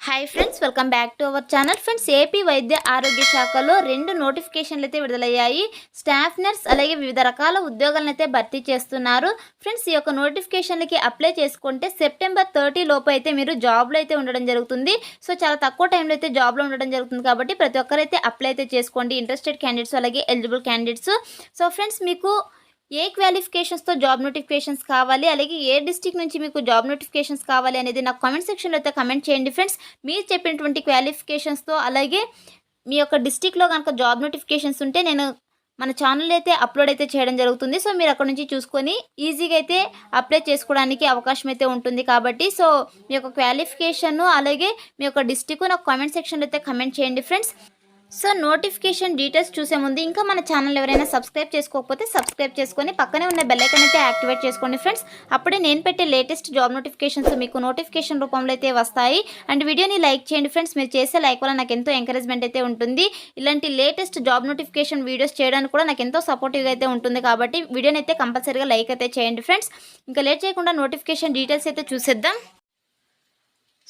Hi friends, welcome back to our channel. Friends, AP వైద్య ఆరోగ్య శాఖలో 2 నోటిఫికేషన్లు అయితే విడుదలయ్యాయి. స్టాఫ్ నర్స్ అలాగే వివిధ రకాల ఉద్యోగాలను అయితే భర్తీ చేస్తున్నారు. ఫ్రెండ్స్, ఈ యొక్క నోటిఫికేషన్లకి అప్లై చేసుకుంటే సెప్టెంబర్ 30 లోపు అయితే మీరు జాబ్లో అయితే ఉండడం జరుగుతుంది. సో చాలా తక్కువ టైంలో అయితే జాబ్లో ఉండడం జరుగుతుంది కాబట్టి ప్రతి ఒక్కరైతే అప్లై అయితే చేసుకోండి, ఇంట్రెస్టెడ్ క్యాండిడేట్స్ అలాగే ఎలిజిబుల్ క్యాండిడేట్స్. సో ఫ్రెండ్స్, మీకు ఏ క్వాలిఫికేషన్స్తో జాబ్ నోటిఫికేషన్స్ కావాలి, అలాగే ఏ డిస్ట్రిక్ట్ నుంచి మీకు జాబ్ నోటిఫికేషన్స్ కావాలి అనేది నాకు కామెంట్ సెక్షన్లో అయితే కమెంట్ చేయండి ఫ్రెండ్స్. మీరు చెప్పినటువంటి క్వాలిఫికేషన్స్తో అలాగే మీ యొక్క డిస్ట్రిక్ట్లో కనుక జాబ్ నోటిఫికేషన్స్ ఉంటే నేను మన ఛానల్ అయితే అప్లోడ్ అయితే చేయడం జరుగుతుంది. సో మీరు అక్కడ నుంచి చూసుకొని ఈజీగా అయితే అప్లై చేసుకోవడానికి అవకాశం అయితే ఉంటుంది కాబట్టి సో మీ యొక్క క్వాలిఫికేషన్ అలాగే మీ యొక్క డిస్ట్రిక్ట్ నాకు కామెంట్ సెక్షన్లో అయితే కమెంట్ చేయండి ఫ్రెండ్స్. సో నోటిఫికేషన్ డీటెయిల్స్ చూసే ముందు ఇంకా మన ఛానల్ ఎవరైనా సబ్స్క్రైబ్ చేసుకోకపోతే సబ్స్క్రైబ్ చేసుకొని పక్కనే ఉన్న బెల్ ఐకాన్ అయితే యాక్టివేట్ చేసుకోండి ఫ్రెండ్స్. అప్పుడే నేను పెట్టే లేటెస్ట్ జాబ్ నోటిఫికేషన్స్ మీకు నోటిఫికేషన్ రూపంలో అయితే వస్తాయి. అండ్ వీడియోని లైక్ చేయండి ఫ్రెండ్స్. మీరు చేసే లైక్ వల్ల నాకు ఎంతో ఎంకరేజ్మెంట్ అయితే ఉంటుంది. ఇలాంటి లేటెస్ట్ జాబ్ నోటిఫికేషన్ వీడియోస్ చేయడానికి కూడా నాకు ఎంతో సపోర్టివ్గా అయితే ఉంటుంది కాబట్టి వీడియోని అయితే కంపల్సరీగా లైక్ అయితే చేయండి ఫ్రెండ్స్. ఇంకా లేట్ చేయకుండా నోటిఫికేషన్ డీటెయిల్స్ అయితే చూసేద్దాం.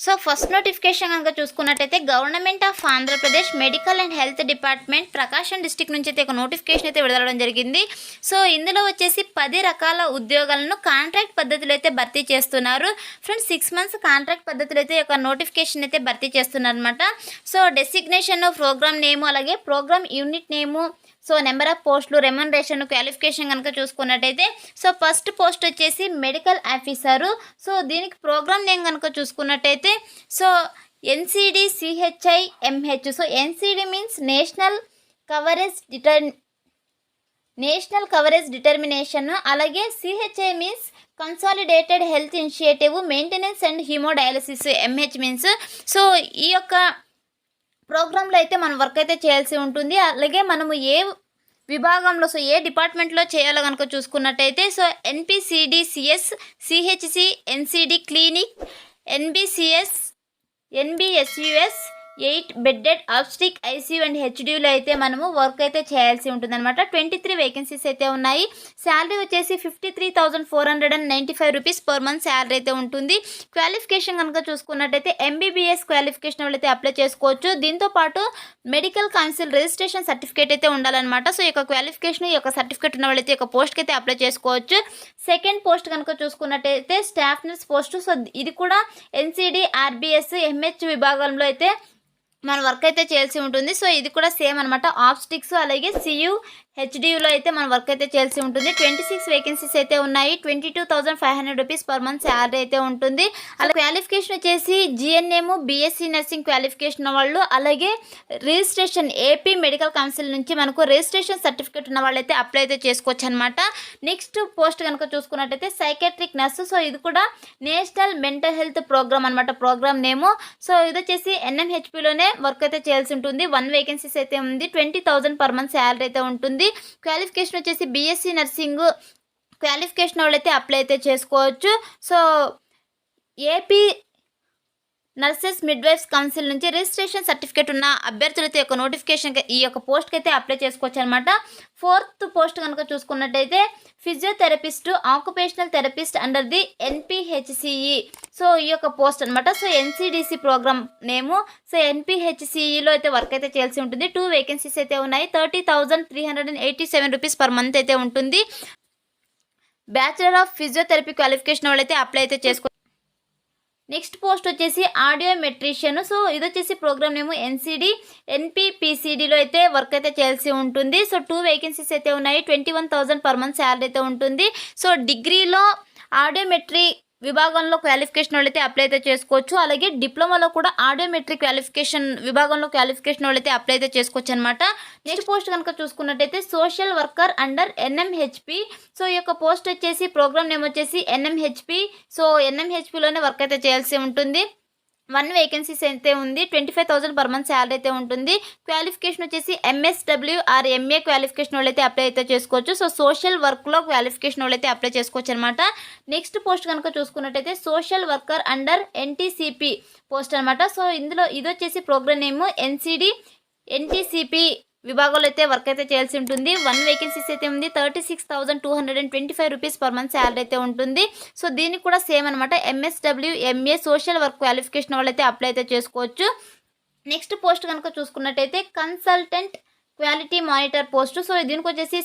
సో ఫస్ట్ నోటిఫికేషన్ కనుక చూసుకున్నట్టయితే government of Andhra Pradesh medical and health department Prakasam district నుంచి అయితే ఒక నోటిఫికేషన్ అయితే విడుదలడం జరిగింది. సో ఇందులో వచ్చేసి 10 రకాల ఉద్యోగాలను కాంట్రాక్ట్ పద్ధతిలో అయితే భర్తీ చేస్తున్నారు ఫ్రెండ్స్. 6 months కాంట్రాక్ట్ పద్ధతిలో అయితే ఒక నోటిఫికేషన్ అయితే భర్తీ చేస్తున్నారు అనమాట. సో డెసిగ్నేషన్, ప్రోగ్రామ్ నేము అలాగే programme unit name, so number of పోస్టులు, రెమ్యునరేషన్, క్వాలిఫికేషన్ కనుక చూసుకున్నట్టయితే సో ఫస్ట్ పోస్ట్ వచ్చేసి మెడికల్ ఆఫీసరు. సో దీనికి ప్రోగ్రామ్ నేమ్ కనుక చూసుకున్నట్టయితే so NCD-CHI-MH. So NCD means national coverage determination, అలాగే CHI means consolidated health initiative maintenance and haemodialysis. MH means so ఈ యొక్క ప్రోగ్రాంలో అయితే మనం వర్క్ అయితే చేయాల్సి ఉంటుంది. అలాగే మనము ఏ విభాగంలో సో ఏ డిపార్ట్మెంట్లో చేయాలో కనుక చూసుకున్నట్టయితే so NPCD-CS, CHC, NCD clinic, NBSUS 8 bedded obstetric, ICU and HDUలో అయితే మనము వర్క్ అయితే చేయాల్సి ఉంటుంది అనమాట. 23 వేకెన్సీస్ అయితే ఉన్నాయి. శాలరీ వచ్చేసి 53,495 రూపీస్ పర్ మంత్ శాలరీ అయితే ఉంటుంది. క్వాలిఫికేషన్ కనుక చూసుకున్నట్టయితే MBBS క్వాలిఫికేషన్ వాళ్ళైతే అప్లై చేసుకోవచ్చు. దీంతోపాటు మెడికల్ కౌన్సిల్ రిజిస్ట్రేషన్ సర్టిఫికేట్ అయితే ఉండాలన్నమాట. సో ఈ యొక్క క్వాలిఫికేషన్, ఈ యొక్క సర్టిఫికేట్ ఉన్న వాళ్ళైతే ఈ యొక్క పోస్ట్కి అయితే అప్లై చేసుకోవచ్చు. సెకండ్ పోస్ట్ కనుక చూసుకున్నట్టయితే స్టాఫ్ నర్స్ పోస్టు. సో ఇది కూడా NCD, RBS, MH విభాగంలో అయితే మన వర్క్ అయితే చేయాల్సి ఉంటుంది. సో ఇది కూడా సేమ్ అనమాట. ఆబ్స్టిక్స్ అలాగే CU, HDUలో అయితే మన వర్క్ అయితే చేయాల్సి ఉంటుంది. 26 వేకెన్సీస్ అయితే ఉన్నాయి. 22,500 రూపీస్ పర్ మంత్ శాలరీ అయితే ఉంటుంది. అలాగే క్వాలిఫికేషన్ వచ్చేసి GNM, BSc నర్సింగ్ క్వాలిఫికేషన్ వాళ్ళు, అలాగే రిజిస్ట్రేషన్ AP మెడికల్ కౌన్సిల్ నుంచి మనకు రిజిస్ట్రేషన్ సర్టిఫికేట్ ఉన్న వాళ్ళు అయితే అప్లై అయితే చేసుకోవచ్చు అనమాట. నెక్స్ట్ పోస్ట్ కనుక చూసుకున్నట్టయితే సైకాట్రిక్ నర్సు. సో ఇది కూడా నేషనల్ మెంటల్ హెల్త్ ప్రోగ్రామ్ అనమాట, ప్రోగ్రామ్ నేము. సో ఇది వచ్చేసి NMHPలోనే వర్క్ అయితే చేయాల్సి ఉంటుంది. 1 వేకెన్సీస్ అయితే ఉంది. 20,000 పర్ మంత్ శాలరీ అయితే ఉంటుంది. క్వాలిఫికేషన్ వచ్చేసి BSc నర్సింగ్ క్వాలిఫికేషన్ వాళ్ళైతే అప్లై అయితే చేసుకోవచ్చు. So AP nurses midwives council నుంచి రిజిస్ట్రేషన్ సర్టిఫికేట్ ఉన్న అభ్యర్థులైతే యొక్క నోటిఫికేషన్ ఈ యొక్క పోస్ట్కి అయితే అప్లై చేసుకోవచ్చు అనమాట. 4th పోస్ట్ కనుక చూసుకున్నట్టయితే physiotherapist, occupational therapist under the NPHCE. So ఈ యొక్క పోస్ట్ అనమాట. సో NCDC ప్రోగ్రామ్ నేము. సో NPHCEలో అయితే వర్క్ అయితే చేయాల్సి ఉంటుంది. 2 వేకెన్సీస్ అయితే ఉన్నాయి. 30,387 రూపీస్ పర్ మంత్ అయితే ఉంటుంది. బ్యాచిలర్ ఆఫ్ ఫిజియోథెరపీ క్వాలిఫికేషన్ వాళ్ళైతే అప్లై అయితే చేసుకోవచ్చు. నెక్స్ట్ పోస్ట్ వచ్చేసి ఆడియోమెట్రిషియన్. సో ఇది వచ్చేసి ప్రోగ్రామ్ నేమో NCD, NPPCDలో అయితే వర్క్ అయితే చేయాల్సి ఉంటుంది. సో 2 వేకెన్సీస్ అయితే ఉన్నాయి. 21,000 పర్ మంత్ శాలరీ అయితే ఉంటుంది. సో డిగ్రీలో ఆడియోమెట్రీ విభాగంలో క్వాలిఫికేషన్ వాళ్ళైతే అప్లై అయితే చేసుకోవచ్చు. అలాగే డిప్లొమాలో కూడా ఆడియోమెట్రీ క్వాలిఫికేషన్ విభాగంలో క్వాలిఫికేషన్ వాళ్ళైతే అప్లై అయితే చేసుకోవచ్చు అనమాట. నెక్స్ట్ పోస్ట్ కనుక చూసుకున్నట్టయితే social worker under NMHP. So ఈ యొక్క పోస్ట్ వచ్చేసి ప్రోగ్రామ్ నేమ్ వచ్చేసి NMHP. సో NMHPలోనే వర్క్ అయితే చేయాల్సి ఉంటుంది. 1 వేకెన్సీస్ అయితే ఉంది. 25,000 పర్ మంత్ శాలరీ అయితే ఉంటుంది. క్వాలిఫికేషన్ వచ్చేసి MSW ఆర్ MA క్వాలిఫికేషన్ వాళ్ళైతే అప్లై అయితే చేసుకోవచ్చు. సో సోషల్ వర్క్లో క్వాలిఫికేషన్ వాళ్ళైతే అప్లై చేసుకోవచ్చు అనమాట. నెక్స్ట్ పోస్ట్ కనుక చూసుకున్నట్టయితే social worker under NTCP post అనమాట. సో ఇందులో ఇది వచ్చేసి ప్రోగ్రామ్ నేమ్ NTCP విభాగంలో అయితే వర్క్ అయితే చేయాల్సి ఉంటుంది. 1 వేకెన్సీస్ అయితే ఉంది. 36,225 రూపీస్ పర్ మంత్ శాలరీ అయితే ఉంటుంది. సో దీనికి కూడా సేమ్ అనమాట. MSW MA social work qualification వాళ్ళైతే అప్లై అయితే చేసుకోవచ్చు. నెక్స్ట్ పోస్ట్ కనుక చూసుకున్నట్టయితే consultant quality monitor post. So దీనికి వచ్చేసి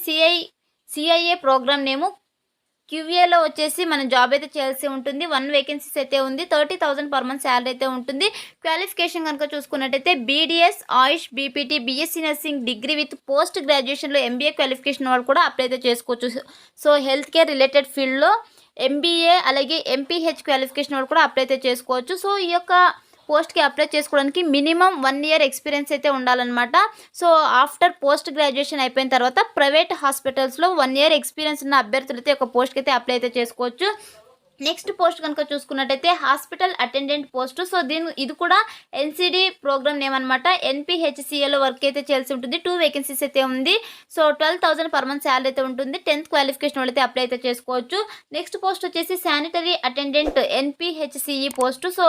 CIA ప్రోగ్రామ్ నేము QAలో వచ్చేసి మనం జాబ్ అయితే చేయాల్సి ఉంటుంది. 1 వేకెన్సీస్ అయితే ఉంది. 30,000 పర్ మంత్ శాలరీ అయితే ఉంటుంది. క్వాలిఫికేషన్ కనుక చూసుకున్నట్టయితే BDS AYUSH BPT BSc nursing degree with post గ్రాడ్యుయేషన్లో MBA క్వాలిఫికేషన్ వాళ్ళు కూడా అప్లై అయితే చేసుకోవచ్చు. సో హెల్త్ కేర్ రిలేటెడ్ ఫీల్డ్లో MBA అలాగే MPH క్వాలిఫికేషన్ వాళ్ళు కూడా అప్లై అయితే చేసుకోవచ్చు. సో ఈ యొక్క పోస్ట్కి అప్లై చేసుకోవడానికి మినిమం 1 ఇయర్ ఎక్స్పీరియన్స్ అయితే ఉండాలన్నమాట. సో ఆఫ్టర్ పోస్ట్ గ్రాడ్యుయేషన్ అయిపోయిన తర్వాత ప్రైవేట్ హాస్పిటల్స్లో 1 ఇయర్ ఎక్స్పీరియన్స్ ఉన్న అభ్యర్థులు అయితే ఒక పోస్ట్కి అయితే అప్లై అయితే చేసుకోవచ్చు. నెక్స్ట్ పోస్ట్ కనుక చూసుకున్నట్టయితే హాస్పిటల్ అటెండెంట్ పోస్ట్. సో ఇది కూడా NCD ప్రోగ్రామ్ నేమ్ అనమాట. NPHCAలో వర్క్ అయితే చేయాల్సి ఉంటుంది. 2 వేకెన్సీస్ అయితే ఉంది. సో 12,000 పర్ మంత్ శాలరీ అయితే ఉంటుంది. 10th క్వాలిఫికేషన్ వాళ్ళైతే అప్లై అయితే చేసుకోవచ్చు. నెక్స్ట్ పోస్ట్ వచ్చేసి sanitary attendant NPHCE post. So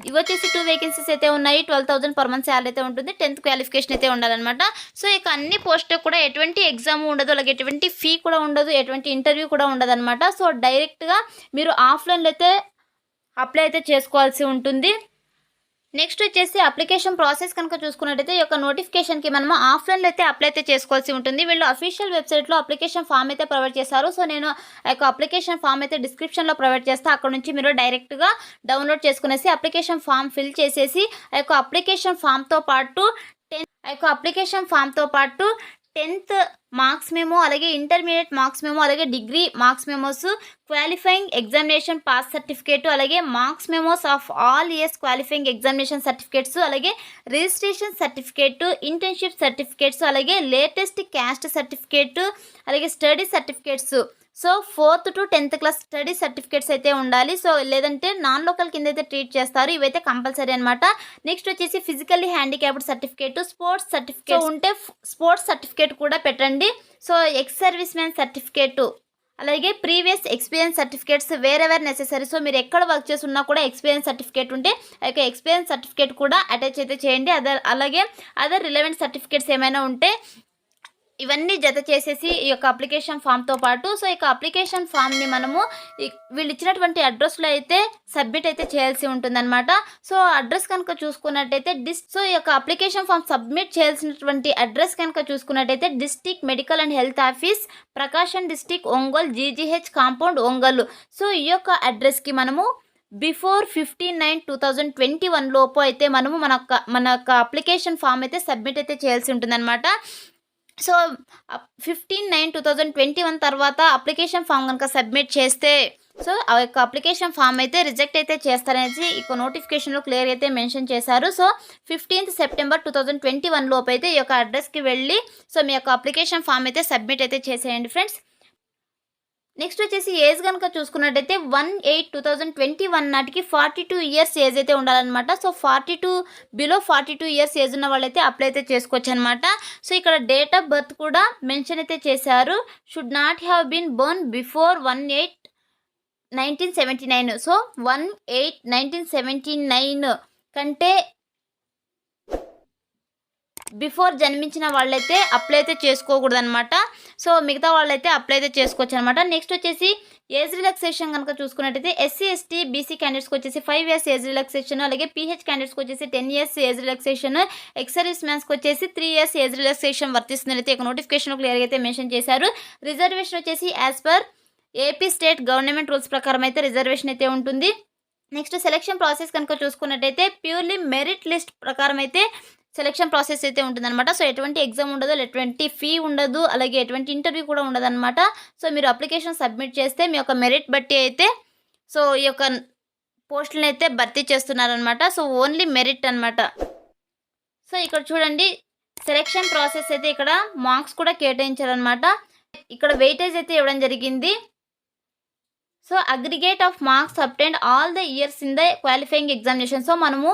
ఇవి వచ్చేసి 2 వేకెన్సీస్ అయితే ఉన్నాయి. 12,000 పర్ మంత్ శాలరీ అయితే ఉంటుంది. 10th క్వాలిఫికేషన్ అయితే ఉండాలన్నమాట. సో ఇక అన్ని పోస్ట్ కూడా ఎటువంటి ఎగ్జామ్ ఉండదు, అలాగే ఎటువంటి ఫీ కూడా ఉండదు, ఎటువంటి ఇంటర్వ్యూ కూడా ఉండదు అనమాట. సో డైరెక్ట్గా మీరు ఆఫ్లైన్లో అయితే అప్లై అయితే చేసుకోవాల్సి ఉంటుంది. నెక్స్ట్ వచ్చేసి అప్లికేషన్ ప్రాసెస్ కనుక చూసుకున్నట్టయితే ఈ యొక్క నోటిఫికేషన్కి మనము ఆఫ్లైన్లో అయితే అప్లై అయితే చేసుకోవాల్సి ఉంటుంది. వీళ్ళు అఫీషియల్ వెబ్సైట్లో అప్లికేషన్ ఫామ్ అయితే ప్రొవైడ్ చేశారు. సో నేను ఆ యొక్క అప్లికేషన్ ఫామ్ అయితే డిస్క్రిప్షన్లో ప్రొవైడ్ చేస్తాను. అక్కడ నుంచి మీరు డైరెక్ట్గా డౌన్లోడ్ చేసుకునేసి అప్లికేషన్ ఫామ్ ఫిల్ చేసేసి ఆ యొక్క అప్లికేషన్ ఫామ్తో పాటు 10th మార్క్స్ మెమో, అలాగే ఇంటర్మీడియట్ మార్క్స్ మెమో, అలాగే degree marks memos, qualifying examination pass certificate, అలాగే marks memos of all years qualifying examination certificates, అలాగే రిజిస్ట్రేషన్ సర్టిఫికేట్, ఇంటర్న్షిప్ సర్టిఫికేట్స్, అలాగే లేటెస్ట్ క్యాస్ట్ సర్టిఫికేట్, అలాగే study certificates. So 4th to 10th class study certificates అయితే ఉండాలి. So లేదంటే non local కింద అయితే treat చేస్తారు. ఇవైతే కంపల్సరీ అనమాట. నెక్స్ట్ వచ్చేసి physically handicapped certificate, sports certificate ఉంటే స్పోర్ట్స్ సర్టిఫికేట్ కూడా పెట్టండి. So ex service man certificate, అలాగే previous experience certificates wherever necessary. So మీరు ఎక్కడ వర్క్ చేస్తున్నా కూడా ఎక్స్పీరియన్స్ సర్టిఫికేట్ ఉంటే ఆ యొక్క ఎక్స్పీరియన్స్ సర్టిఫికేట్ కూడా అటాచ్ అయితే చేయండి. అలాగే అదర్ రిలవెంట్ సర్టిఫికేట్స్ ఏమైనా ఉంటే ఇవన్నీ జత చేసేసి ఈ యొక్క అప్లికేషన్ ఫామ్తో పాటు సో ఈ అప్లికేషన్ ఫామ్ని మనము వీళ్ళు ఇచ్చినటువంటి అడ్రస్లో అయితే సబ్మిట్ అయితే చేయాల్సి ఉంటుందన్నమాట. సో అడ్రస్ కనుక చూసుకున్నట్టయితే సో ఈ యొక్క అప్లికేషన్ ఫామ్ సబ్మిట్ చేయాల్సినటువంటి అడ్రస్ కనుక చూసుకున్నట్టయితే district medical and health office, Prakasam district, Ongole, GGH compound, Ongole. So ఈ యొక్క అడ్రస్కి మనము బిఫోర్ 15/9/2021 లోపు అయితే మనము మన యొక్క అప్లికేషన్ ఫామ్ అయితే సబ్మిట్ అయితే చేయాల్సి ఉంటుందన్నమాట. సో 15/9/2021 తర్వాత అప్లికేషన్ ఫామ్ కనుక సబ్మిట్ చేస్తే సో ఆ యొక్క అప్లికేషన్ ఫామ్ అయితే రిజెక్ట్ అయితే చేస్తారనేసి ఇక నోటిఫికేషన్లో క్లియర్ అయితే మెన్షన్ చేశారు. సో 15th September 2021 లోపు అయితే ఈ యొక్క అడ్రస్కి వెళ్ళి సో మీ యొక్క అప్లికేషన్ ఫామ్ అయితే సబ్మిట్ అయితే చేసేయండి ఫ్రెండ్స్. నెక్స్ట్ వచ్చేసి ఏజ్ కనుక చూసుకున్నట్టయితే 1/8/2021 నాటికి 42 ఇయర్స్ ఏజ్ అయితే ఉండాలన్నమాట. సో 42 ఇయర్స్ ఏజ్ ఉన్న వాళ్ళైతే అప్లై అయితే చేసుకోవచ్చు అనమాట. సో ఇక్కడ డేట్ ఆఫ్ బర్త్ కూడా మెన్షన్ అయితే చేశారు. Should not have been born before 1/8/1979. So 1/8/1979 కంటే బిఫోర్ జన్మించిన వాళ్ళైతే అప్లై అయితే చేసుకోకూడదు అనమాట. సో మిగతా వాళ్ళైతే అప్లై అయితే చేసుకోవచ్చు అనమాట. నెక్స్ట్ వచ్చేసి ఏజ్ రిలాక్సేషన్ కనుక చూసుకున్నట్టయితే SC ST BC క్యాండిడేట్స్కి వచ్చేసి 5 years ఏజ్ రిలాక్సేషన్, అలాగే PH క్యాండిడేట్స్కి వచ్చేసి 10 years age relaxation, ex service మ్యాన్స్కి వచ్చేసి 3 years ఏజ్ రిలాక్సేషన్ వర్తిస్తుంది అయితే ఒక నోటిఫికేషన్ క్లియర్గా అయితే మెన్షన్ చేశారు. రిజర్వేషన్ వచ్చేసి as per AP state government rules ప్రకారం అయితే రిజర్వేషన్ అయితే ఉంటుంది. నెక్స్ట్ సెలక్షన్ ప్రాసెస్ కనుక చూసుకున్నట్టయితే ప్యూర్లీ మెరిట్ లిస్ట్ ప్రకారం అయితే సెలక్షన్ ప్రాసెస్ అయితే ఉంటుందన్నమాట. సో ఎటువంటి ఎగ్జామ్ ఉండదు, ఎటువంటి ఫీ ఉండదు, అలాగే ఎటువంటి ఇంటర్వ్యూ కూడా ఉండదన్నమాట. సో మీరు అప్లికేషన్ సబ్మిట్ చేస్తే మీ యొక్క మెరిట్ బట్టి అయితే సో ఈ యొక్క పోస్టులను అయితే భర్తీ చేస్తున్నారనమాట. సో ఓన్లీ మెరిట్ అనమాట. సో ఇక్కడ చూడండి సెలక్షన్ ప్రాసెస్ అయితే ఇక్కడ మార్క్స్ కూడా కేటాయించారనమాట. ఇక్కడ వెయిటేజ్ అయితే ఇవ్వడం జరిగింది. So aggregate of marks obtained all the years in the qualifying examination. So మనము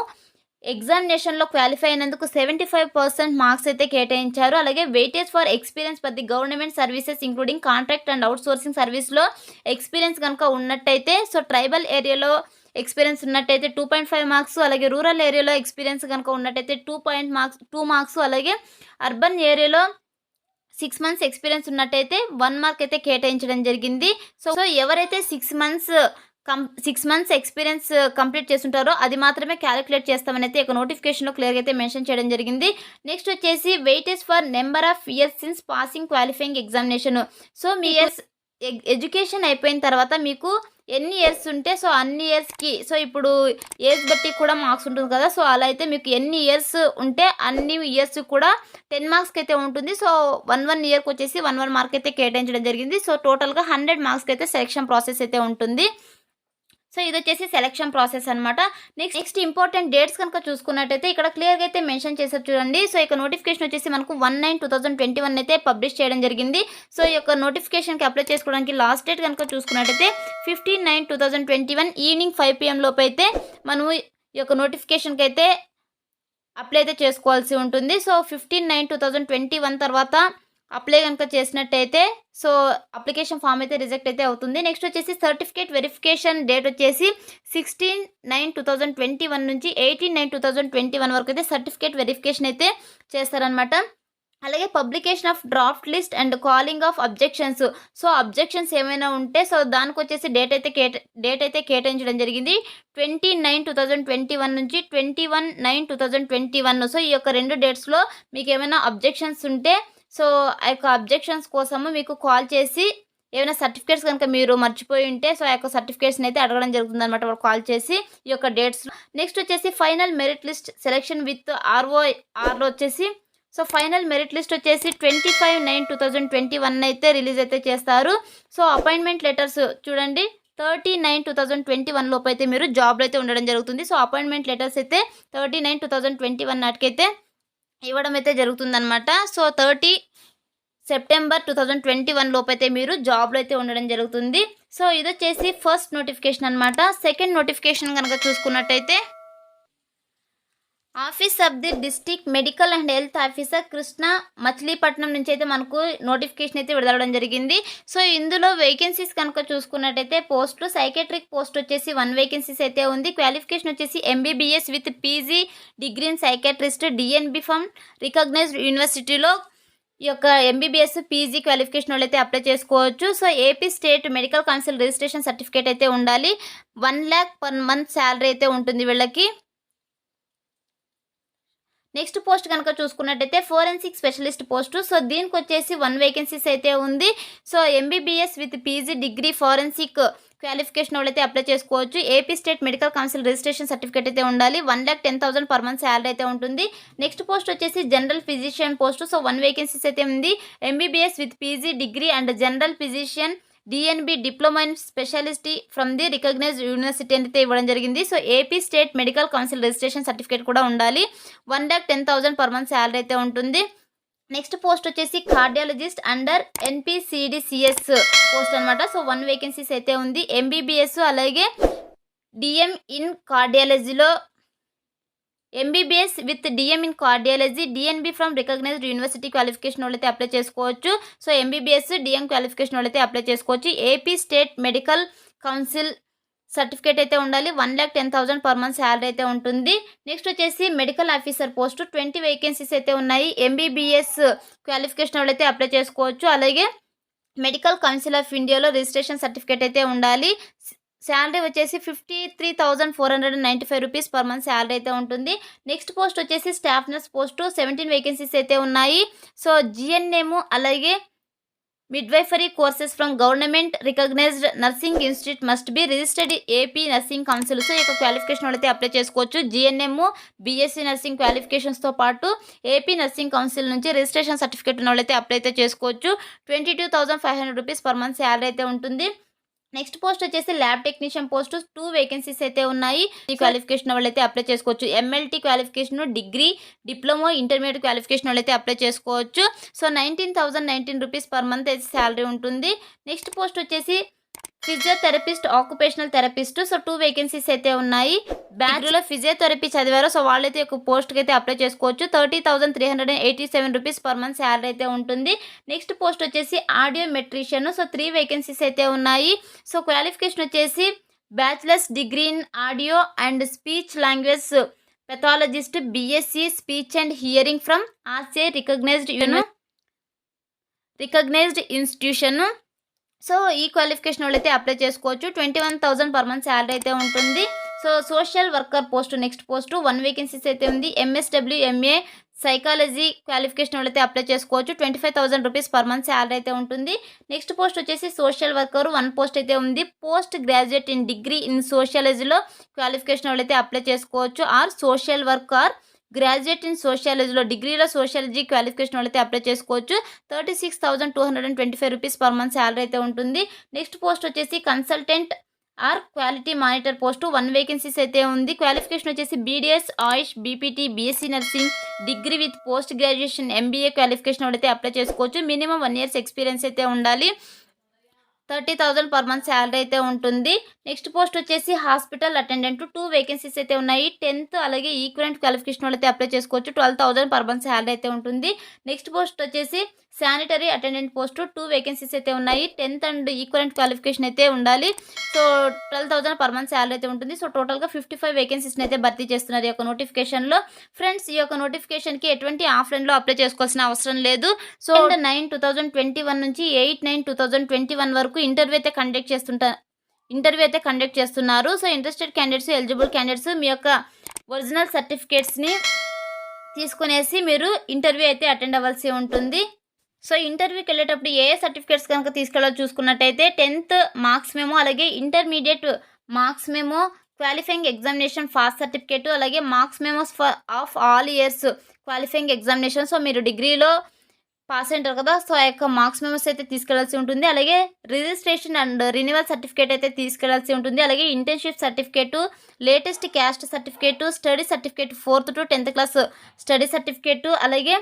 ఎగ్జామినేషన్లో క్వాలిఫై అయినందుకు 75% మార్క్స్ అయితే కేటాయించారు. అలాగే weightage for experience for the government services including contract and out sourcing సర్వీస్లో ఎక్స్పీరియన్స్ కనుక ఉన్నట్టయితే సో ట్రైబల్ ఏరియాలో ఎక్స్పీరియన్స్ ఉన్నట్టయితే 2.5 మార్క్స్, అలాగే రూరల్ ఏరియాలో ఎక్స్పీరియన్స్ కనుక ఉన్నట్టయితే 2 మార్క్స్, అలాగే అర్బన్ ఏరియాలో 6 మంత్స్ ఎక్స్పీరియన్స్ ఉన్నట్టయితే 1 మార్క్ అయితే కేటాయించడం జరిగింది. సో ఎవరైతే 6 మంత్స్ ఎక్స్పీరియన్స్ కంప్లీట్ చేస్తుంటారో అది మాత్రమే క్యాలిక్యులేట్ చేస్తామని అయితే ఒక నోటిఫికేషన్లో క్లియర్గా అయితే మెన్షన్ చేయడం జరిగింది. నెక్స్ట్ వచ్చేసి weightage for number of years since passing qualifying examination. So me years education అయిపోయిన తర్వాత మీకు ఎన్ని ఇయర్స్ ఉంటే సో అన్ని ఇయర్స్కి, సో ఇప్పుడు ఏజ్ బట్టి కూడా మార్క్స్ ఉంటుంది కదా, సో అలా అయితే మీకు ఎన్ని ఇయర్స్ ఉంటే అన్ని ఇయర్స్ కూడా 10 మార్క్స్కి అయితే ఉంటుంది. సో 1 ఇయర్కి వచ్చేసి 1 మార్క్ అయితే కేటాయించడం జరిగింది. సో టోటల్గా 100 మార్క్స్కి అయితే సెలక్షన్ ప్రాసెస్ అయితే ఉంటుంది. సో ఇది వచ్చేసి సెలక్షన్ ప్రాసెస్ అనమాట. నెక్స్ట్ ఇంపార్టెంట్ డేట్స్ కనుక చూసుకున్నట్టయితే ఇక్కడ క్లియర్గా అయితే మెన్షన్ చేశారు చూడండి. సో ఇక నోటిఫికేషన్ వచ్చేసి మనకు 1/9/2021 అయితే పబ్లిష్ చేయడం జరిగింది. సో ఈ యొక్క నోటిఫికేషన్కి అప్లై చేసుకోవడానికి లాస్ట్ డేట్ కనుక చూసుకున్నట్టయితే 15/9/2021 ఈవినింగ్ 5 PM లోపు అయితే మనము ఈ యొక్క నోటిఫికేషన్కి అయితే అప్లై అయితే చేసుకోవాల్సి ఉంటుంది. సో 15/9/2021 తర్వాత అప్లై కనుక చేసినట్టయితే సో అప్లికేషన్ ఫామ్ అయితే రిజెక్ట్ అయితే అవుతుంది. నెక్స్ట్ వచ్చేసి సర్టిఫికేట్ వెరిఫికేషన్ డేట్ వచ్చేసి 16/9/2021 నుంచి 18/9/2021 వరకు అయితే సర్టిఫికేట్ వెరిఫికేషన్ అయితే చేస్తారనమాట. అలాగే publication of draft list and calling of objections. So objections ఏమైనా ఉంటే సో దానికి వచ్చేసి డేట్ అయితే కేటాయించడం జరిగింది 20/9/2021 నుంచి 21/9/2021. సో ఈ యొక్క 2 డేట్స్లో మీకు ఏమైనా అబ్జెక్షన్స్ ఉంటే సో ఆ యొక్క అబ్జెక్షన్స్ కోసము మీకు కాల్ చేసి ఏమైనా సర్టిఫికేట్స్ కనుక మీరు మర్చిపోయి ఉంటే సో ఆ యొక్క సర్టిఫికేట్స్ని అయితే అడగడం జరుగుతుంది అనమాట వాళ్ళు కాల్ చేసి ఈ యొక్క డేట్స్లో. నెక్స్ట్ వచ్చేసి final merit list selection with ఆర్ఓఆర్లో వచ్చేసి సో ఫైనల్ మెరిట్ లిస్ట్ వచ్చేసి 25/9/2021 అయితే రిలీజ్ అయితే చేస్తారు. సో అపాయింట్మెంట్ లెటర్స్ చూడండి 30/9/2021 లోపు అయితే మీరు జాబ్లో అయితే ఉండడం జరుగుతుంది. సో అపాయింట్మెంట్ లెటర్స్ అయితే 30/9/2021 నాటికైతే ఇవ్వడం అయితే జరుగుతుందన్నమాట. సో 30 సెప్టెంబర్ 2021 లోపు అయితే మీరు జాబ్లో అయితే ఉండడం జరుగుతుంది. సో ఇది వచ్చేసి ఫస్ట్ నోటిఫికేషన్ అనమాట. సెకండ్ నోటిఫికేషన్ కనుక చూసుకున్నట్టయితే office of the district medical and health officer Krishna Machilipatnam నుంచి అయితే మనకు నోటిఫికేషన్ అయితే విడుదలడం జరిగింది. సో ఇందులో వేకెన్సీస్ కనుక చూసుకున్నట్టయితే పోస్టులు సైకెట్రిక్ పోస్ట్ వచ్చేసి 1 వేకెన్సీస్ అయితే ఉంది. క్వాలిఫికేషన్ వచ్చేసి MBBS with PG degree in psychiatrist DNB from recognised యూనివర్సిటీలో ఈ యొక్క MBBS PG క్వాలిఫికేషన్ వాళ్ళు అయితే అప్లై చేసుకోవచ్చు. So AP state medical council registration certificate అయితే ఉండాలి. 1 lakh per month శాలరీ అయితే ఉంటుంది వీళ్ళకి. నెక్స్ట్ పోస్ట్ కనుక చూసుకున్నట్టయితే ఫోరెన్సిక్ స్పెషలిస్ట్ పోస్టు. సో దీనికి వచ్చేసి 1 వేకెన్సీస్ అయితే ఉంది. So MBBS with PG degree forensic qualification వాళ్ళు అయితే అప్లై చేసుకోవచ్చు. AP state medical council registration certificate అయితే ఉండాలి. 1,10,000 per month శాలరీ అయితే ఉంటుంది. నెక్స్ట్ పోస్ట్ వచ్చేసి general physician post. So 1 vacancies అయితే ఉంది. MBBS with PG degree and general physician DNB diploma in speciality from the recognised university అయితే ఇవ్వడం జరిగింది. So AP state medical council registration certificate కూడా ఉండాలి. 1,10,000 per month శాలరీ అయితే ఉంటుంది. నెక్స్ట్ పోస్ట్ వచ్చేసి కార్డియాలజిస్ట్ అండర్ NPCDCS పోస్ట్ అనమాట. So 1 vacancies అయితే ఉంది. MBBS అలాగే DM ఇన్ కార్డియాలజీలో MBBS with DM in cardiology DNB from recognised university qualification వాళ్ళైతే అప్లై చేసుకోవచ్చు. సో MBBS DM క్వాలిఫికేషన్ వాళ్ళైతే అప్లై చేసుకోవచ్చు. AP state medical council certificate అయితే ఉండాలి. 1,10,000 per month శాలరీ అయితే ఉంటుంది. నెక్స్ట్ వచ్చేసి మెడికల్ ఆఫీసర్ పోస్టు 20 వేకెన్సీస్ అయితే ఉన్నాయి. MBBS క్వాలిఫికేషన్ వాళ్ళైతే అప్లై చేసుకోవచ్చు. అలాగే మెడికల్ కౌన్సిల్ ఆఫ్ ఇండియాలో రిజిస్ట్రేషన్ సర్టిఫికేట్ అయితే ఉండాలి. శాలరీ వచ్చేసి 53,495 రూపీస్ per month శాలరీ అయితే ఉంటుంది. నెక్స్ట్ పోస్ట్ వచ్చేసి స్టాఫ్ నర్స్ పోస్టు 17 వేకెన్సీస్ అయితే ఉన్నాయి. సో GNM అలాగే midwifery courses from government recognised nursing institute must be registered AP nursing council. So ఈ యొక్క క్వాలిఫికేషన్ వాళ్ళైతే అప్లై చేసుకోవచ్చు. GNM BSc నర్సింగ్ క్వాలిఫికేషన్స్తో పాటు ఏపీ నర్సింగ్ కౌన్సిల్ నుంచి రిజిస్ట్రేషన్ సర్టిఫికేట్ ఉన్న వాళ్ళైతే అప్లై అయితే చేసుకోవచ్చు. 22,500 రూపీస్ per month శాలరీ అయితే ఉంటుంది. నెక్స్ట్ పోస్ట్ వచ్చేసి ల్యాబ్ టెక్నీషియన్ పోస్ట్ 2 వేకెన్సీస్ అయితే ఉన్నాయి. ఈ క్వాలిఫికేషన్ వాళ్ళైతే అప్లై చేసుకోవచ్చు. MLT qualification degree diploma intermediate qualification వాళ్ళైతే అప్లై చేసుకోవచ్చు. సో 19,019 రూపీస్ per month అయితే శాలరీ ఉంటుంది. నెక్స్ట్ పోస్ట్ వచ్చేసి physiotherapist occupational therapist. So 2 vacancies అయితే ఉన్నాయి. బ్యాచులర్ ఫిజియోథెరపీ చదివారో సో వాళ్ళైతే ఒక పోస్ట్కి అయితే అప్లై చేసుకోవచ్చు. 30,387 రూపీస్ per month శాలరీ అయితే ఉంటుంది. నెక్స్ట్ పోస్ట్ వచ్చేసి ఆడియోమెట్రిషియన్. సో 3 వేకెన్సీస్ అయితే ఉన్నాయి. సో క్వాలిఫికేషన్ వచ్చేసి bachelor's degree in audio and speech language pathologist, BSc speech and hearing from RCI recognised institution. So ఈ క్వాలిఫికేషన్ వాళ్ళైతే అప్లై చేసుకోవచ్చు. 21,000 పర్ మంత్ శాలరీ అయితే ఉంటుంది. So social worker post next post 1 vacancies అయితే ఉంది. MSW MA psychology qualification వాళ్ళైతే apply చేసుకోవచ్చు. 25,000 rupees per month salary అయితే ఉంటుంది. నెక్స్ట్ పోస్ట్ వచ్చేసి సోషల్ వర్కర్ 1 పోస్ట్ అయితే ఉంది. Post graduate in degree in సోషాలజీలో క్వాలిఫికేషన్ వాళ్ళైతే అప్లై చేసుకోవచ్చు. Or social work or graduate in సోషాలజీలో డిగ్రీలో సోషాలజీ క్వాలిఫికేషన్ వాళ్ళైతే అప్లై చేసుకోవచ్చు. 36,225 రూపీస్ పర్ మంత్ శాలరీ అయితే ఉంటుంది. నెక్స్ట్ పోస్ట్ వచ్చేసి consultant are quality monitor post 1 vacancies అయితే ఉంది. క్వాలిఫికేషన్ వచ్చేసి BDS, Ayush, BPT, BSc nursing, degree with post graduation MBA qualification వాళ్ళైతే అప్లై చేసుకోవచ్చు. మినిమం 1 years ఎక్స్పీరియన్స్ అయితే ఉండాలి. 30,000 పర్ మంత్ శాలరీ అయితే ఉంటుంది. నెక్స్ట్ పోస్ట్ వచ్చేసి హాస్పిటల్ అటెండెంట్ 2 వేకెన్సీస్ అయితే ఉన్నాయి. 10th అలాగే ఈక్వలెంట్ క్వాలిఫికేషన్ వాళ్ళైతే అప్లై చేసుకోవచ్చు. 12,000 పర్ మంత్ శాలరీ అయితే ఉంటుంది. నెక్స్ట్ పోస్ట్ వచ్చేసి శానిటరీ అటెండెంట్ పోస్టు 2 వేకెన్సీస్ అయితే ఉన్నాయి. 10th అండ్ ఈక్వలెంట్ క్వాలిఫికేషన్ అయితే ఉండాలి. సో 12,000 పర్ మంత్ శాలరీ అయితే ఉంటుంది. సో టోటల్గా 55 వేకెన్సీస్ని అయితే భర్తీ చేస్తున్నారు ఈ యొక్క నోటిఫికేషన్లో. ఫ్రెండ్స్ ఈ యొక్క నోటిఫికేషన్కి ఎటువంటి ఆఫ్లైన్లో అప్లై చేసుకోవాల్సిన అవసరం లేదు. సో 9/2021 నుంచి 8/9/2021 వరకు ఇంటర్వ్యూ అయితే కండక్ట్ చేస్తున్నారు. So interested candidates, eligible candidates మీ యొక్క ఒరిజినల్ సర్టిఫికేట్స్ని తీసుకునేసి మీరు ఇంటర్వ్యూ అయితే అటెండ్ అవ్వాల్సి ఉంటుంది. సో ఇంటర్వ్యూకి వెళ్ళేటప్పుడు ఏ సర్టిఫికేట్స్ కనుక తీసుకెళ్ళాలో చూసుకున్నట్టయితే 10th మార్క్స్ మెమో, అలాగే intermediate marks memo, qualifying examination pass certificate, అలాగే marks memos of all years qualifying examination. So మీరు డిగ్రీలో పాస్ అయింటారు కదా, సో ఆ యొక్క మార్క్స్ మెమోస్ అయితే తీసుకెళ్లాల్సి ఉంటుంది. అలాగే రిజిస్ట్రేషన్ అండ్ రినివల్ సర్టిఫికేట్ అయితే తీసుకెళ్లాల్సి ఉంటుంది. అలాగే internship certificate, latest caste certificate, study certificate 4th to 10th class study certificate, అలాగే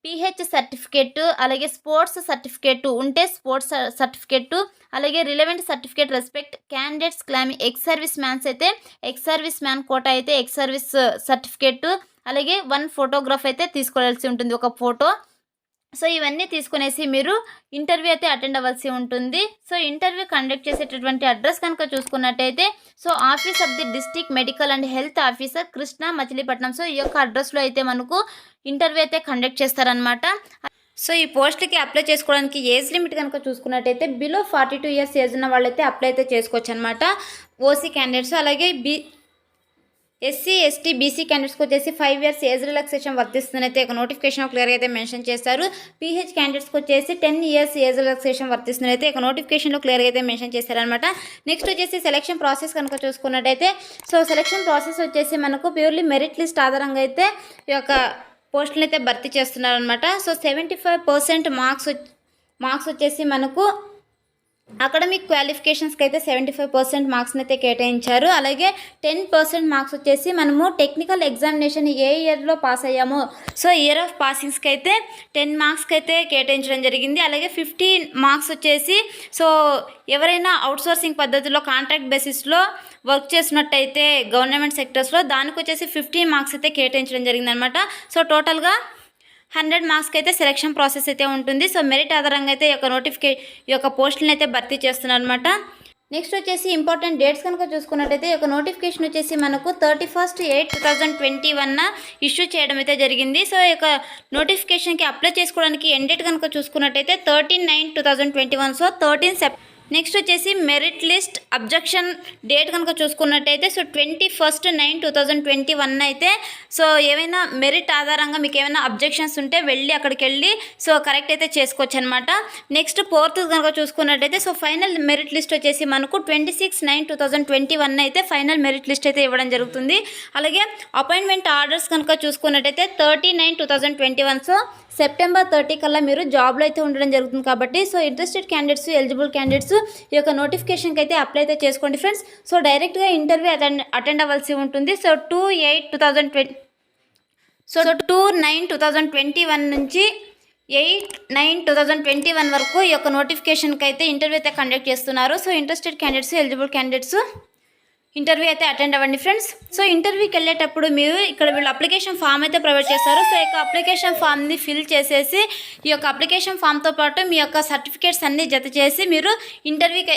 పిహెచ్ సర్టిఫికేట్, అలాగే స్పోర్ట్స్ సర్టిఫికేట్ ఉంటే స్పోర్ట్స్ సర్టిఫికేట్, అలాగే relevant certificate respect candidates claim ex service man's అయితే X service man quota అయితే ex service certificate, అలాగే 1 photograph అయితే తీసుకోవాల్సి ఉంటుంది, ఒక ఫోటో. సో ఇవన్నీ తీసుకునేసి మీరు ఇంటర్వ్యూ అయితే అటెండ్ అవ్వాల్సి ఉంటుంది. సో ఇంటర్వ్యూ కండక్ట్ చేసేటటువంటి అడ్రస్ కనుక చూసుకున్నట్టయితే so office of the district medical and health officer, Krishna, Machilipatnam. So ఈ యొక్క అడ్రస్లో అయితే మనకు ఇంటర్వ్యూ అయితే కండక్ట్ చేస్తారనమాట. సో ఈ పోస్ట్కి అప్లై చేసుకోవడానికి ఏజ్ లిమిట్ కనుక చూసుకున్నట్టయితే బిలో 42 years ఏజ్ ఉన్న వాళ్ళైతే అప్లై అయితే చేసుకోవచ్చు అనమాట, ఓసీ క్యాండిడేట్స్. అలాగే ఎస్సీ, ఎస్టీ, బీసీ క్యాండిడేట్స్కి వచ్చేసి 5 years ఏజ్ రిలాక్సేషన్ వర్తిస్తుందని అయితే ఒక నోటిఫికేషన్ క్లియర్గా అయితే మెన్షన్ చేశారు. పీహెచ్ క్యాండిడేట్స్కి వచ్చేసి 10 years ఏజ్ రిలాక్సేషన్ వర్తిస్తుందని అయితే ఒక నోటిఫికేషన్లో క్లియర్గా అయితే మెన్షన్ చేశారనమాట. నెక్స్ట్ వచ్చేసి సెలక్షన్ ప్రాసెస్ కనుక చూసుకున్నట్టయితే సో సెలక్షన్ ప్రాసెస్ వచ్చేసి మనకు ప్యూర్లీ మెరిట్ లిస్ట్ ఆధారంగా అయితే ఈ యొక్క పోస్టులను అయితే భర్తీ చేస్తున్నారనమాట. సో 75% మార్క్స్ వచ్చేసి మనకు అకాడమిక్ క్వాలిఫికేషన్స్కి అయితే 75% మార్క్స్ని అయితే కేటాయించారు. అలాగే 10% మార్క్స్ వచ్చేసి మనము టెక్నికల్ ఎగ్జామినేషన్ ఏ ఇయర్లో పాస్ అయ్యామో సో ఇయర్ ఆఫ్ పాసింగ్స్కి అయితే 10 మార్క్స్కి అయితే కేటాయించడం జరిగింది. అలాగే 15 మార్క్స్ వచ్చేసి సో ఎవరైనా అవుట్సోర్సింగ్ పద్ధతిలో కాంట్రాక్ట్ బేసిస్లో వర్క్ చేసినట్టయితే గవర్నమెంట్ సెక్టర్స్లో దానికి వచ్చేసి 15 మార్క్స్ అయితే కేటాయించడం జరిగిందనమాట. సో టోటల్గా 100 మార్క్స్కి అయితే సెలక్షన్ ప్రాసెస్ అయితే ఉంటుంది. సో మెరిట్ ఆధారంగా అయితే ఈ యొక్క పోస్టులను అయితే భర్తీ చేస్తున్నారు అనమాట. నెక్స్ట్ వచ్చేసి ఇంపార్టెంట్ డేట్స్ కనుక చూసుకున్నట్టయితే ఈ యొక్క నోటిఫికేషన్ వచ్చేసి మనకు 31/8/2021 ఇష్యూ చేయడం అయితే జరిగింది. సో ఈ యొక్క నోటిఫికేషన్కి అప్లై చేసుకోవడానికి ఎండ్ డేట్ కనుక చూసుకున్నట్టయితే 13/9/2021. సో 13 నెక్స్ట్ వచ్చేసి మెరిట్ లిస్ట్ అబ్జెక్షన్ డేట్ కనుక చూసుకున్నట్టయితే సో 21/9/2021 అయితే సో ఏమైనా మెరిట్ ఆధారంగా మీకు ఏమైనా అబ్జెక్షన్స్ ఉంటే అక్కడికి వెళ్ళి సో కరెక్ట్ అయితే చేసుకోవచ్చు అనమాట. నెక్స్ట్ 4th కనుక చూసుకున్నట్టయితే సో ఫైనల్ మెరిట్ లిస్ట్ వచ్చేసి మనకు 26/9/2021 అయితే ఫైనల్ మెరిట్ లిస్ట్ అయితే ఇవ్వడం జరుగుతుంది. అలాగే అపాయింట్మెంట్ ఆర్డర్స్ కనుక చూసుకున్నట్టయితే 30/9/2021. సో September 30 కల్లా మీరు జాబ్లో అయితే ఉండడం జరుగుతుంది కాబట్టి so interested candidates, eligible candidates ఈ యొక్క నోటిఫికేషన్కి అయితే అప్లై అయితే చేసుకోండి ఫ్రెండ్స్. సో డైరెక్ట్గా ఇంటర్వ్యూ అటెండ్ అవ్వాల్సి ఉంటుంది. సో 2/9/2021 నుంచి 8/9/2021 వరకు ఈ యొక్క నోటిఫికేషన్కి అయితే ఇంటర్వ్యూ అయితే కండక్ట్ చేస్తున్నారు. So interested candidates, eligible candidates interview అయితే అటెండ్ అవ్వండి ఫ్రెండ్స్. సో ఇంటర్వ్యూకి వెళ్ళేటప్పుడు మీరు ఇక్కడ వీళ్ళు అప్లికేషన్ ఫామ్ అయితే ప్రొవైడ్ చేస్తారు. సో ఈ యొక్క అప్లికేషన్ ఫామ్ని ఫిల్ చేసేసి ఈ యొక్క అప్లికేషన్ ఫామ్తో పాటు మీ యొక్క సర్టిఫికేట్స్ అన్నీ జత చేసి మీరు ఇంటర్వ్యూకి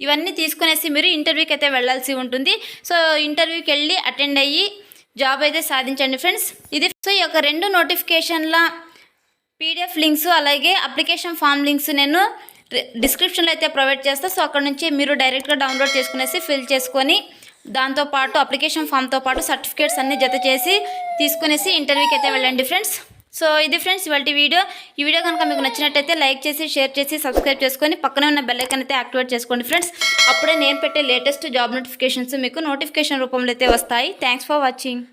ఇవన్నీ తీసుకునేసి మీరు ఇంటర్వ్యూకి అయితే వెళ్ళాల్సి ఉంటుంది. సో ఇంటర్వ్యూకి వెళ్ళి అటెండ్ అయ్యి జాబ్ అయితే సాధించండి ఫ్రెండ్స్. ఇది సో ఈ యొక్క 2 నోటిఫికేషన్ల పీడిఎఫ్ లింక్స్ అలాగే అప్లికేషన్ ఫామ్ లింక్స్ నేను డిస్క్రిప్షన్లో అయితే ప్రొవైడ్ చేస్తాను. సో అక్కడ నుంచి మీరు డైరెక్ట్గా డౌన్లోడ్ చేసుకునేసి ఫిల్ చేసుకొని దాంతోపాటు అప్లికేషన్ ఫామ్తో పాటు సర్టిఫికేట్స్ అన్నీ జత చేసి తీసుకునేసి ఇంటర్వ్యూకి అయితే వెళ్ళండి ఫ్రెండ్స్. సో ఇది ఫ్రెండ్స్ ఇవాళ వీడియో. ఈ వీడియో కనుక మీకు నచ్చినట్టయితే లైక్ చేసి షేర్ చేసి సబ్స్క్రైబ్ చేసుకొని పక్కనే ఉన్న బెల్ ఐకాన్ అయితే యాక్టివేట్ చేసుకోండి ఫ్రెండ్స్. అప్పుడే నేను పెట్టే లేటెస్ట్ జాబ్ నోటిఫికేషన్స్ మీకు నోటిఫికేషన్ రూపంలో అయితే వస్తాయి. Thanks for watching.